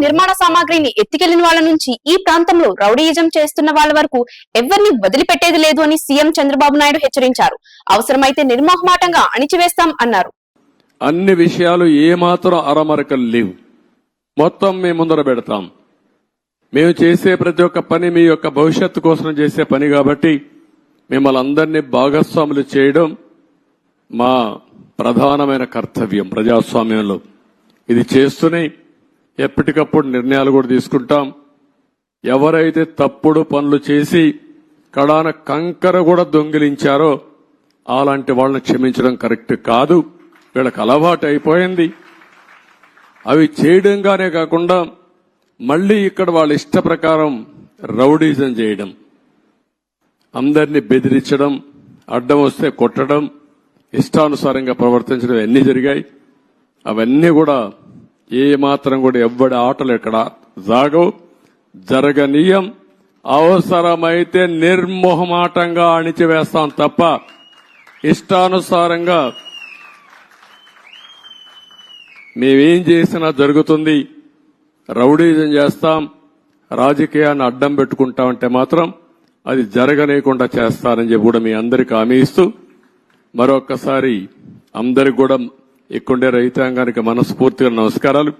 నిర్మాణ సామాగ్రిని ఎత్తికెళ్లిన వాళ్ల నుంచి ఈ ప్రాంతంలో రౌడీయిజం చేస్తున్న వాళ్ల వరకు ఎవరిని వదిలిపెట్టేది లేదు అని సీఎం చంద్రబాబు నాయుడు హెచ్చరించారు. అవసరమైతే నిర్మోహమాటంగా అణిచివేస్తాం అన్నారు. అన్ని విషయాలు ఏమాత్రం అరమరకలు లేవు, మొత్తం మేము ముందర పెడతాం. మేము చేసే ప్రతి ఒక్క పని మీ యొక్క భవిష్యత్తు కోసం చేసే పని కాబట్టి మిమ్మల్ని అందరినీ భాగస్వాములు చేయడం మా ప్రధానమైన కర్తవ్యం. ప్రజాస్వామ్యంలో ఇది చేస్తూనే ఎప్పటికప్పుడు నిర్ణయాలు కూడా తీసుకుంటాం. ఎవరైతే తప్పుడు పనులు చేసి కడాన కంకర కూడా దొంగిలించారో అలాంటి వాళ్ళని క్షమించడం కరెక్ట్ కాదు. వీళ్ళకి అలవాటు అయిపోయింది. అవి చేయడంగానే కాకుండా మళ్లీ ఇక్కడ వాళ్ళ ఇష్ట ప్రకారం రౌడీజం చేయడం, అందరినీ బెదిరించడం, అడ్డం వస్తే కొట్టడం, ఇష్టానుసారంగా ప్రవర్తించడం అన్నీ జరిగాయి. అవన్నీ కూడా ఏ మాత్రం కూడా ఎవ్వడి ఆటలు ఎక్కడ జరగనీయం. అవసరమైతే నిర్మోహమాటంగా అణిచివేస్తాం తప్ప ఇష్టానుసారంగా మేమేం చేసినా జరుగుతుంది. రౌడీజం చేస్తాం, రాజకీయాన్ని అడ్డం పెట్టుకుంటామంటే మాత్రం అది జరగనీయకుండా చేస్తారని చెప్పి కూడా మీ అందరికీ హామీ ఇస్తూ మరొక్కసారి అందరికి కూడా ఇక్కడుండే రైతాంగానికి మనస్ఫూర్తిగా నమస్కారాలు.